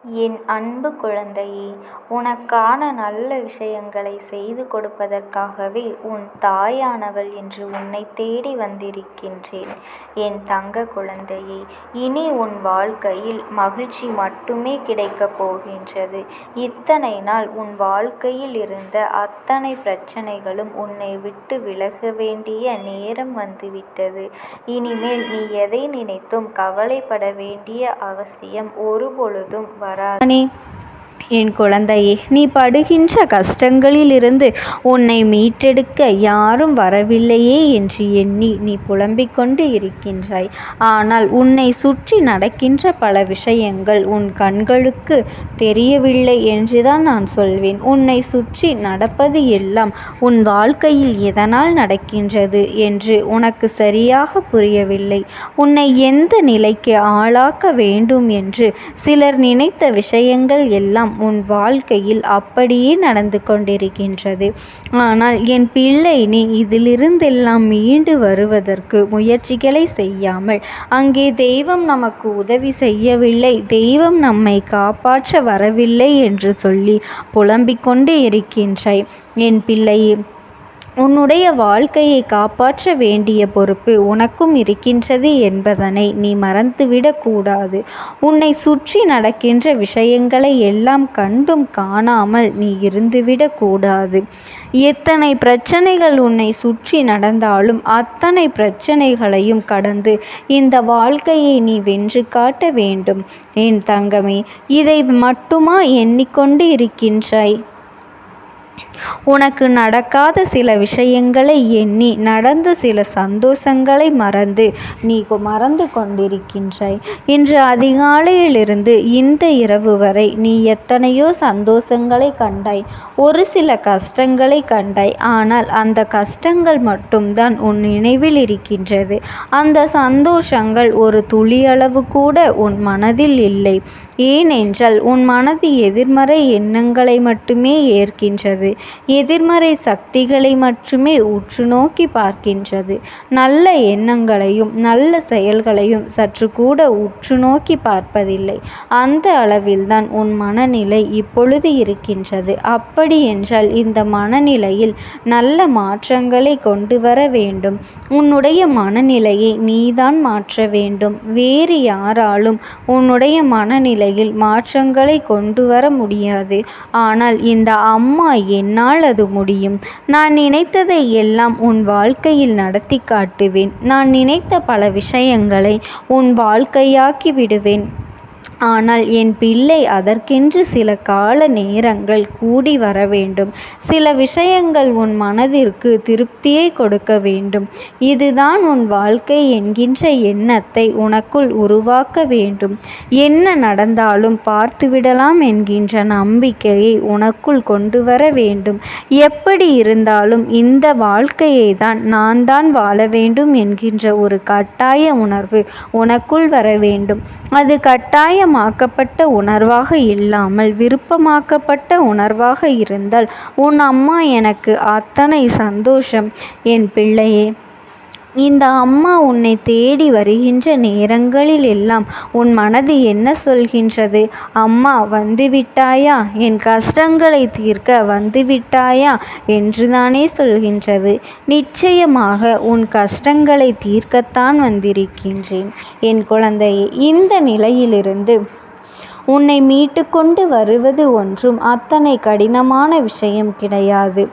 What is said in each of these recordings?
என் அன்பு குழந்தையே, உனக்கான நல்ல விஷயங்களை செய்து கொடுப்பதற்காகவே உன் தாயானவள் இன்று உன்னை தேடி வந்திருக்கின்றேன். என் தங்க குழந்தையே, இனி உன் வாழ்க்கையில் மகிழ்ச்சி மட்டுமே கிடைக்கப் போகின்றது. இத்தனை நாள் உன் வாழ்க்கையில் இருந்த அத்தனை பிரச்சனைகளும் உன்னை விட்டு விலக வேண்டிய நேரம் வந்துவிட்டது. இனிமேல் நீ எதை நினைத்தும் கவலைப்பட வேண்டிய அவசியம் ஒருபொழுதும் வராது. என் குழந்தையே, நீ படுகின்ற கஷ்டங்களிலிருந்து உன்னை மீட்டெடுக்க யாரும் வரவில்லையே என்று எண்ணி நீ புலம்பிக் கொண்டு இருக்கின்றாய். ஆனால் உன்னை சுற்றி நடக்கின்ற பல விஷயங்கள் உன் கண்களுக்கு தெரியவில்லை என்றுதான் நான் சொல்வேன். உன்னை சுற்றி நடப்பது எல்லாம் உன் வாழ்க்கையில் எதனால் நடக்கின்றது என்று உனக்கு சரியாக புரியவில்லை. உன்னை எந்த நிலைக்கு ஆளாக்க வேண்டும் என்று சிலர் நினைத்த விஷயங்கள் எல்லாம் உன் வாழ்க்கையில் அப்படியே நடந்து கொண்டிருக்கின்றது. ஆனால் என் பிள்ளை, நீ இதிலிருந்தெல்லாம் மீண்டு வருவதற்கு முயற்சிகளை செய்யாமல், அங்கே தெய்வம் நமக்கு உதவி செய்யவில்லை, தெய்வம் நம்மை காப்பாற்ற வரவில்லை என்று சொல்லி புலம்பிக் கொண்டு இருக்கின்றாய். என் பிள்ளையே, உன்னுடைய வாழ்க்கையை காப்பாற்ற வேண்டிய பொறுப்பு உனக்கும் இருக்கின்றது என்பதனை நீ மறந்துவிடக் கூடாது. உன்னை சுற்றி நடக்கின்ற விஷயங்களை எல்லாம் கண்டும் காணாமல் நீ இருந்துவிடக் கூடாது. எத்தனை பிரச்சனைகள் உன்னை சுற்றி நடந்தாலும் அத்தனை பிரச்சனைகளையும் கடந்து இந்த வாழ்க்கையை நீ வென்று காட்ட வேண்டும். என் தங்கமே, இதை மட்டுமா எண்ணிக்கொண்டு இருக்கின்றாய்? உனக்கு நடக்காத சில விஷயங்களை எண்ணி நடந்த சில சந்தோஷங்களை மறந்து கொண்டிருக்கின்றாய். இன்று அதிகாலையிலிருந்து இந்த இரவு வரை நீ எத்தனையோ சந்தோஷங்களை கண்டாய், ஒரு சில கஷ்டங்களை கண்டாய். ஆனால் அந்த கஷ்டங்கள் மட்டும்தான் உன் நினைவில் இருக்கின்றது. அந்த சந்தோஷங்கள் ஒரு துளியளவு கூட உன் மனதில் இல்லை. ஏனென்றால் உன் மனது எதிர்மறை எண்ணங்களை மட்டுமே ஏற்கின்றது, எதிர்மறை சக்திகளை மட்டுமே உற்று நோக்கி பார்க்கின்றது. நல்ல எண்ணங்களையும் நல்ல செயல்களையும் சற்று கூட உற்று நோக்கி பார்ப்பதில்லை. அந்த அளவில்தான் உன் மனநிலை இப்பொழுது இருக்கின்றது. அப்படி என்றால் இந்த மனநிலையில் நல்ல மாற்றங்களை கொண்டு வர வேண்டும். உன்னுடைய மனநிலையை நீதான் மாற்ற வேண்டும். வேறு யாராலும் உன்னுடைய மனநிலையில் மாற்றங்களை கொண்டு வர முடியாது. ஆனால் இந்த அம்மா என்னால் அது முடியும். நான் நினைத்ததை எல்லாம் உன் வாழ்க்கையில் நடத்தி காட்டுவேன். நான் நினைத்த பல விஷயங்களை உன் வாழ்க்கையாக்கி விடுவேன். ஆனால் என் பிள்ளை, அதற்கென்று சில கால நேரங்கள் கூடி வர வேண்டும். சில விஷயங்கள் உன் மனதிற்கு திருப்தியை கொடுக்க வேண்டும். இதுதான் உன் வாழ்க்கை என்கின்ற எண்ணத்தை உனக்குள் உருவாக்க வேண்டும். என்ன நடந்தாலும் பார்த்துவிடலாம் என்கின்ற நம்பிக்கையை உனக்குள் கொண்டு வர வேண்டும். எப்படி இருந்தாலும் இந்த வாழ்க்கையை நான் தான் வாழ வேண்டும் என்கின்ற ஒரு கட்டாய உணர்வு உனக்குள் வர வேண்டும். அது கட்டாயமாக்கப்பட்ட உணர்வாக இல்லாமல் விருப்பமாக்கப்பட்ட உணர்வாக இருந்தால் உன் அம்மா எனக்கு அத்தனை சந்தோஷம். என் பிள்ளையே, இந்த அம்மா உன்னை தேடி வருகின்ற நேரங்களில் எல்லாம் உன் மனது என்ன சொல்கின்றது? அம்மா வந்துவிட்டாயா, என் கஷ்டங்களை தீர்க்க வந்துவிட்டாயா என்றுதானே சொல்கின்றது. நிச்சயமாக உன் கஷ்டங்களை தீர்க்கத்தான் வந்திருக்கின்றேன். என் குழந்தையே, இந்த நிலையிலிருந்து உன்னை மீட்டு கொண்டு வருவது ஒன்றும் அத்தனை கடினமான விஷயம் கிடையாது.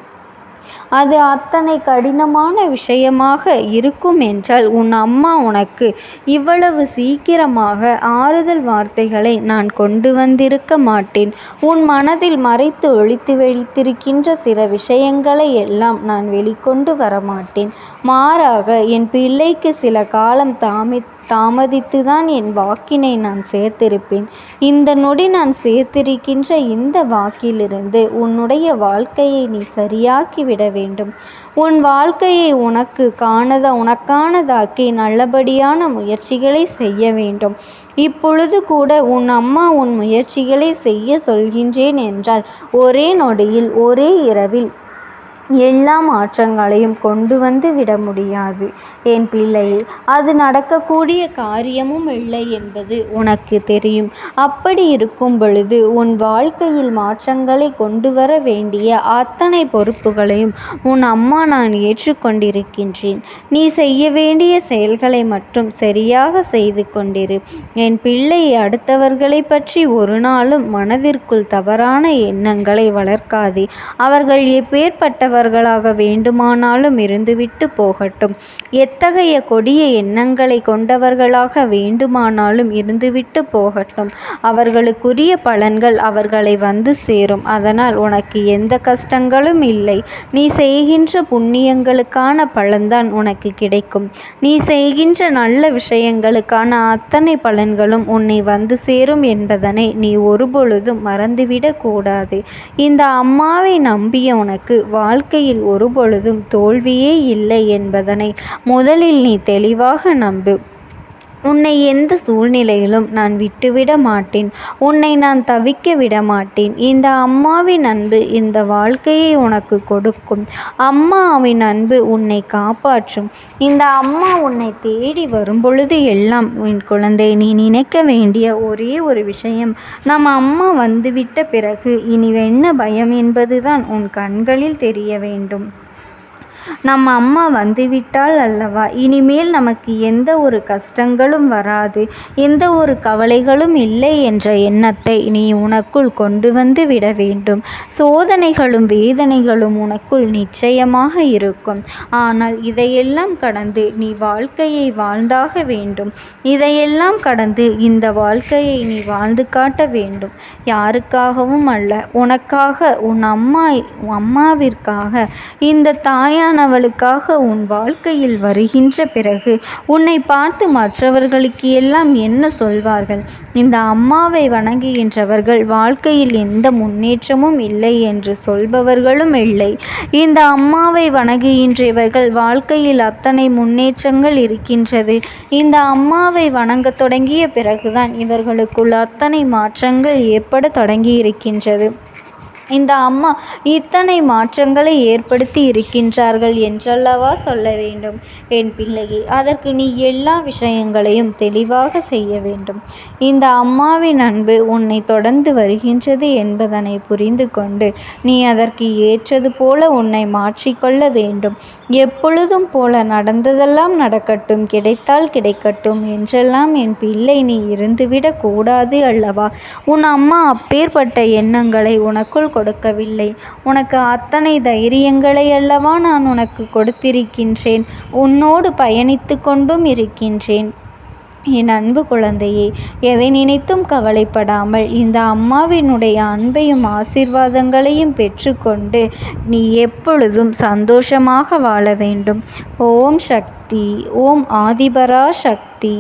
அது அத்தனை கடினமான விஷயமாக இருக்கும் என்றால் உன் அம்மா உனக்கு இவ்வளவு சீக்கிரமாக ஆறுதல் வார்த்தைகளை நான் கொண்டு வந்திருக்க மாட்டேன். உன் மனதில் மறைத்து ஒளித்து வைத்திருக்கின்ற சில விஷயங்களை எல்லாம் நான் வெளிக்கொண்டு வரமாட்டேன். மாறாக என் பிள்ளைக்கு சில காலம் தாமதித்துதான் என் வாக்கினை நான் சேர்த்திருப்பேன். இந்த நொடி நான் சேர்த்திருக்கின்ற இந்த வாக்கிலிருந்து உன்னுடைய வாழ்க்கையை நீ சரியாக்கி விட வேண்டும். உன் வாழ்க்கையை உனக்கானதாக்கி நல்லபடியான முயற்சிகளை செய்ய வேண்டும். இப்பொழுது கூட உன் அம்மா உன் முயற்சிகளை செய்ய சொல்கின்றேன் என்றால் ஒரே நொடியில் ஒரே இரவில் எல்லா மாற்றங்களையும் கொண்டு வந்து விட முடியாது என் பிள்ளையே. அது நடக்கக்கூடிய காரியமும் இல்லை என்பது உனக்கு தெரியும். அப்படி இருக்கும் பொழுது உன் வாழ்க்கையில் மாற்றங்களை கொண்டு வர வேண்டிய அத்தனை பொறுப்புகளையும் உன் அம்மா நான் ஏற்றுக்கொண்டிருக்கின்றேன். நீ செய்ய வேண்டிய செயல்களை மட்டும் சரியாக செய்து கொண்டிரு என் பிள்ளை. அடுத்தவர்களை பற்றி ஒரு நாளும் மனதிற்குள் தவறான எண்ணங்களை வளர்க்காதே. அவர்கள் எப்பேற்பட்டவர்களாக வேண்டுமானாலும் இருந்துவிட்டு போகட்டும். எத்தகைய கொடிய எண்ணங்களை கொண்டவர்களாக வேண்டுமானாலும் இருந்துவிட்டு போகட்டும். அவர்களுக்குரிய பலன்கள் அவர்களை வந்து சேரும். அதனால் உனக்கு எந்த கஷ்டங்களும் இல்லை. நீ செய்கின்ற புண்ணியங்களுக்கான பலன்தான் உனக்கு கிடைக்கும். நீ செய்கின்ற நல்ல விஷயங்களுக்கான அத்தனை பலன்களும் உன்னை வந்து சேரும் என்பதனை நீ ஒருபொழுதும் மறந்துவிடக் கூடாது. இந்த அம்மாவை நம்பிய உனக்கு வாழ்க்கையில் ஒருபொழுதும் தோல்வியே இல்லை என்பதனை முதலில் நீ தெளிவாக நம்பு. உன்னை எந்த சூழ்நிலையிலும் நான் விட்டுவிட மாட்டேன். உன்னை நான் தவிக்க விட மாட்டேன். இந்த அம்மாவின் அன்பு இந்த வாழ்க்கையை உனக்கு கொடுக்கும். அம்மாவின் அன்பு உன்னை காப்பாற்றும். இந்த அம்மா உன்னை தேடி வரும்பொழுது எல்லாம் உன் குழந்தை நீ நினைக்க வேண்டிய ஒரே ஒரு விஷயம், நம்ம அம்மா வந்துவிட்ட பிறகு இனி என்ன பயம் என்பதுதான் உன் கண்களில் தெரிய வேண்டும். நம்ம அம்மா வந்துவிட்டால் அல்லவா இனிமேல் நமக்கு எந்த ஒரு கஷ்டங்களும் வராது, எந்த ஒரு கவலைகளும் இல்லை என்ற எண்ணத்தை நீ உனக்குள் கொண்டு வந்து விட வேண்டும். சோதனைகளும் வேதனைகளும் உனக்குள் நிச்சயமாக இருக்கும். ஆனால் இதையெல்லாம் கடந்து நீ வாழ்க்கையை வாழ்ந்தாக வேண்டும். இதையெல்லாம் கடந்து இந்த வாழ்க்கையை நீ வாழ்ந்து காட்ட வேண்டும். யாருக்காகவும் அல்ல, உனக்காக, உன் அம்மாவிற்காக, இந்த தாயானவளுக்காக. உன் வாழ்க்கையில் வருகின்ற பிறகு உன்னை பார்த்து மற்றவர்களுக்கு எல்லாம் என்ன சொல்வார்கள்? இந்த அம்மாவை வணங்குகின்றவர்கள் வாழ்க்கையில் எந்த முன்னேற்றமும் இல்லை என்று சொல்பவர்களும் இல்லை. இந்த அம்மாவை வணங்குகின்றவர்கள் வாழ்க்கையில் அத்தனை முன்னேற்றங்கள் இருக்கின்றது. இந்த அம்மாவை வணங்க தொடங்கிய பிறகுதான் இவர்களுக்குள் அத்தனை மாற்றங்கள் ஏற்பட தொடங்கி இருக்கின்றது. இந்த அம்மா இத்தனை மாற்றங்களை ஏற்படுத்தி இருக்கின்றார்கள் என்றல்லவா சொல்ல வேண்டும் என் பிள்ளையே. அதற்கு நீ எல்லா விஷயங்களையும் தெளிவாக செய்ய வேண்டும். இந்த அம்மாவின் அன்பு உன்னை தொடர்ந்து வருகின்றது என்பதனை புரிந்து கொண்டு நீ அதற்கு ஏற்றது போல உன்னை மாற்றிக்கொள்ள வேண்டும். எப்பொழுதும் போல நடந்ததெல்லாம் நடக்கட்டும், கிடைத்தால் கிடைக்கட்டும் என்றெல்லாம் என் பிள்ளை நீ இருந்துவிடக் கூடாது அல்லவா. உன் அம்மா அப்பேற்பட்ட எண்ணங்களை உனக்குள் கொடுக்கவில்லை. உனக்கு அத்தனை தைரியங்களை அல்லவா நான் உனக்கு கொடுத்திருக்கின்றேன். உன்னோடு பயணித்து கொண்டும் இருக்கின்றேன். என் அன்பு குழந்தையே, எதை நினைத்தும் கவலைப்படாமல் இந்த அம்மாவினுடைய அன்பையும் ஆசீர்வாதங்களையும் பெற்றுக்கொண்டு நீ எப்பொழுதும் சந்தோஷமாக வாழ வேண்டும். ஓம் சக்தி. ஓம் ஆதிபரா சக்தி.